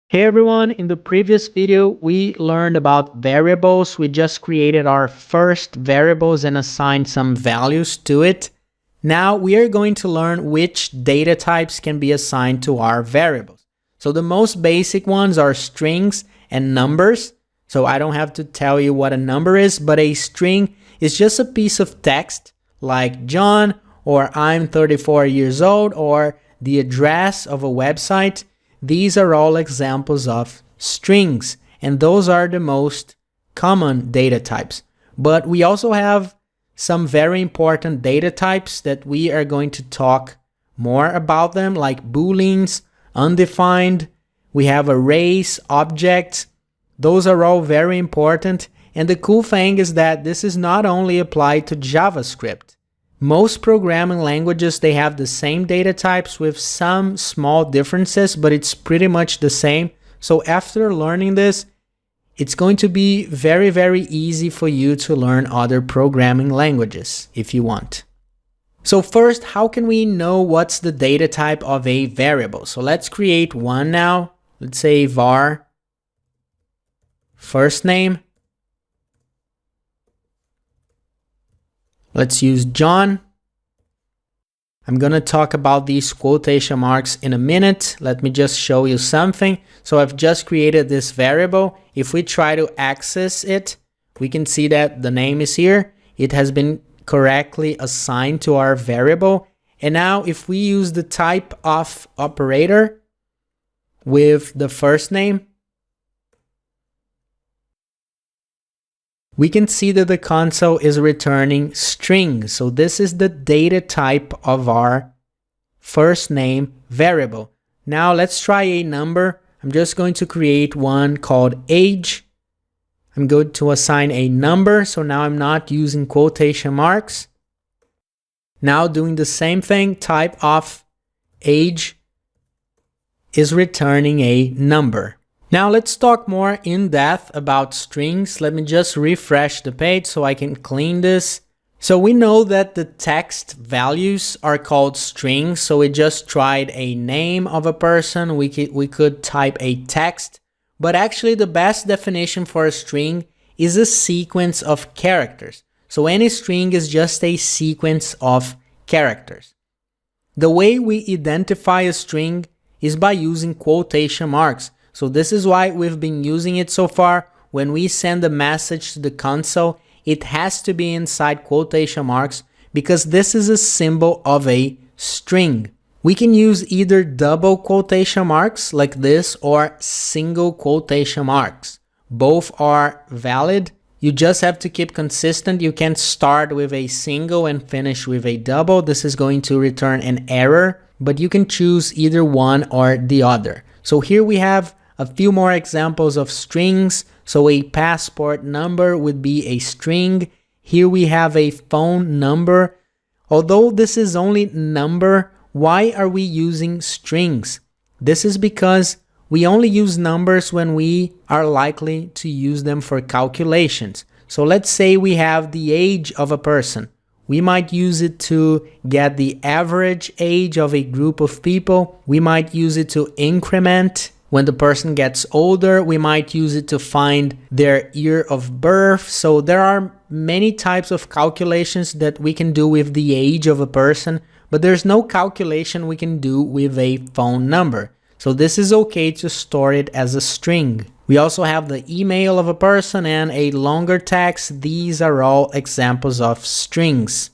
Hey everyone, in the previous video, we learned about variables. We just created our first variables and assigned some values to it. Now we are going to learn which data types can be assigned to our variables. So the most basic ones are strings and numbers. So I don't have to tell you what a number is, but a string is just a piece of text like John or I'm 34 years old or the address of a website. These are all examples of strings, and those are the most common data types. But we also have some very important data types that we are going to talk more about them, like booleans, undefined. We have arrays, objects. Those are all very important. And the cool thing is that this is not only applied to JavaScript. Most programming languages, they have the same data types with some small differences, but it's pretty much the same. So after learning this, it's going to be very, very easy for you to learn other programming languages if you want. So first, how can we know what's the data type of a variable? So let's create one now. Let's say var first name. Let's use John. I'm going to talk about these quotation marks in a minute. Let me just show you something. So I've just created this variable. If we try to access it, we can see that the name is here. It has been correctly assigned to our variable. And now if we use the type of operator with the first name, we can see that the console is returning string. So this is the data type of our first name variable. Now let's try a number. I'm just going to create one called age. I'm going to assign a number. So now I'm not using quotation marks. Now doing the same thing, type of age is returning a number. Now let's talk more in depth about strings. Let me just refresh the page so I can clean this. So we know that the text values are called strings. So we just tried a name of a person. We could type a text, but actually the best definition for a string is a sequence of characters. So any string is just a sequence of characters. The way we identify a string is by using quotation marks. So this is why we've been using it so far. When we send a message to the console, it has to be inside quotation marks because this is a symbol of a string. We can use either double quotation marks like this or single quotation marks. Both are valid. You just have to keep consistent. You can start with a single and finish with a double. This is going to return an error, but you can choose either one or the other. So here we have a few more examples of strings. So a passport number would be a string. Here we have a phone number. Although this is only number, why are we using strings? This is because we only use numbers when we are likely to use them for calculations. So let's say we have the age of a person. We might use it to get the average age of a group of people. We might use it to increment. When the person gets older, we might use it to find their year of birth. So there are many types of calculations that we can do with the age of a person, but there's no calculation we can do with a phone number. So this is okay to store it as a string. We also have the email of a person and a longer text. These are all examples of strings.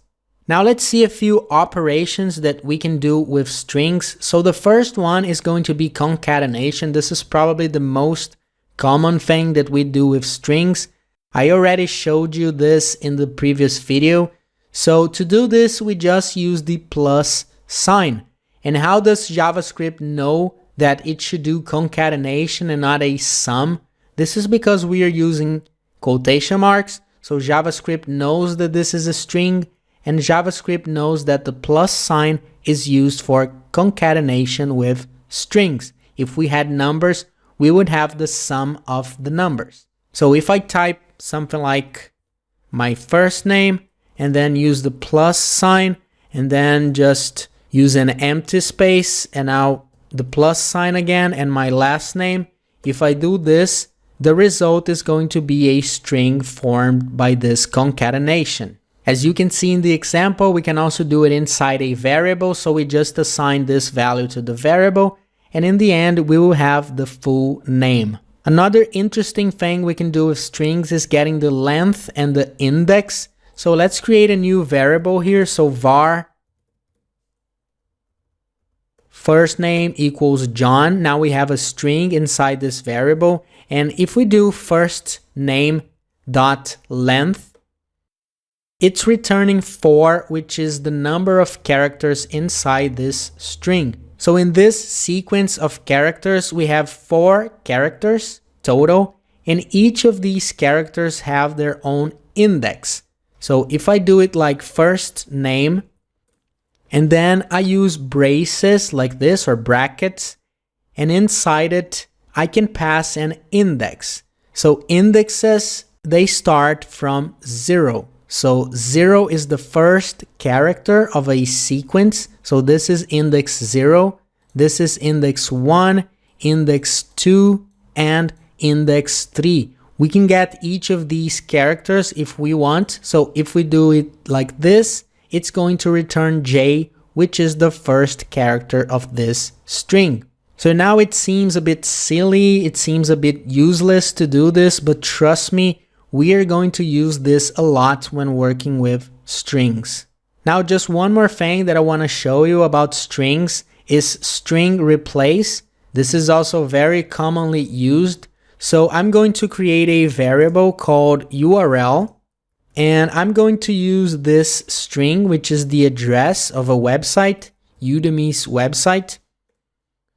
Now let's see a few operations that we can do with strings. So the first one is going to be concatenation. This is probably the most common thing that we do with strings. I already showed you this in the previous video. So to do this, we just use the plus sign. And how does JavaScript know that it should do concatenation and not a sum? This is because we are using quotation marks. So JavaScript knows that this is a string. And JavaScript knows that the plus sign is used for concatenation with strings. If we had numbers, we would have the sum of the numbers. So if I type something like my first name and then use the plus sign and then just use an empty space and now the plus sign again and my last name, if I do this, the result is going to be a string formed by this concatenation. As you can see in the example, we can also do it inside a variable, so we just assign this value to the variable, and in the end, we will have the full name. Another interesting thing we can do with strings is getting the length and the index. So let's create a new variable here, so var first name equals John. Now we have a string inside this variable, and if we do first name dot length, it's returning 4, which is the number of characters inside this string. So in this sequence of characters, we have 4 characters total, and each of these characters have their own index. So if I do it like first name, and then I use braces like this, or brackets, and inside it, I can pass an index. So indexes, they start from 0. So 0 is the first character of a sequence. So this is index 0, this is index 1, index 2, and index 3. We can get each of these characters if we want. So if we do it like this, it's going to return J, which is the first character of this string. So now it seems a bit silly, it seems a bit useless to do this, but trust me, we are going to use this a lot when working with strings. Now, just one more thing that I want to show you about strings is string replace. This is also very commonly used. So I'm going to create a variable called URL, and I'm going to use this string, which is the address of a website, Udemy's website.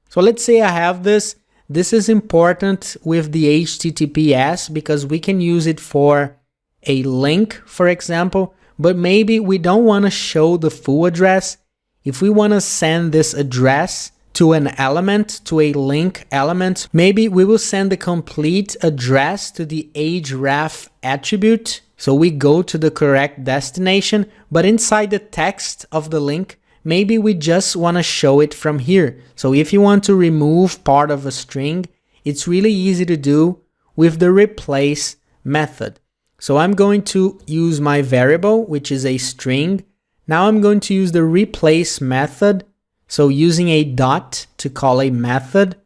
So let's say I have this. This is important with the HTTPS because we can use it for a link, for example, but maybe we don't want to show the full address. If we want to send this address to an element, to a link element, maybe we will send the complete address to the href attribute. So we go to the correct destination, but inside the text of the link, maybe we just want to show it from here. So if you want to remove part of a string, it's really easy to do with the replace method. So I'm going to use my variable, which is a string. Now I'm going to use the replace method. So using a dot to call a method.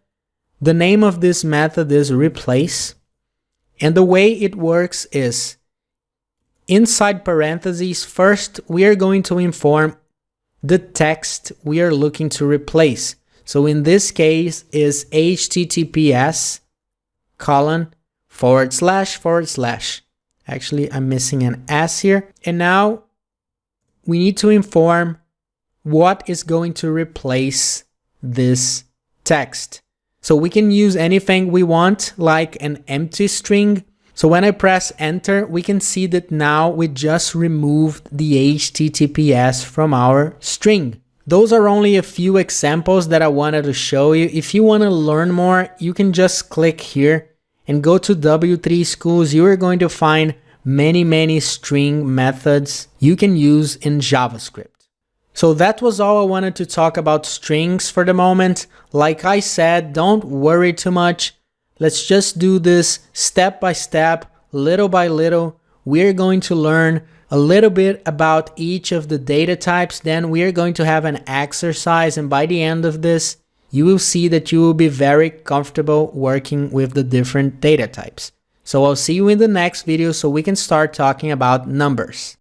The name of this method is replace. And the way it works is inside parentheses, first we are going to inform the text we are looking to replace. So in this case is https:// Actually, I'm missing an S here. And now we need to inform what is going to replace this text. So we can use anything we want, like an empty string. So when I press enter, we can see that now we just removed the HTTPS from our string. Those are only a few examples that I wanted to show you. If you want to learn more, you can just click here and go to W3 Schools. You are going to find many string methods you can use in JavaScript. So that was all I wanted to talk about strings for the moment. Like I said, don't worry too much. Let's just do this step by step, little by little. We're going to learn a little bit about each of the data types. Then we are going to have an exercise, and by the end of this, you will see that you will be very comfortable working with the different data types. So I'll see you in the next video so we can start talking about numbers.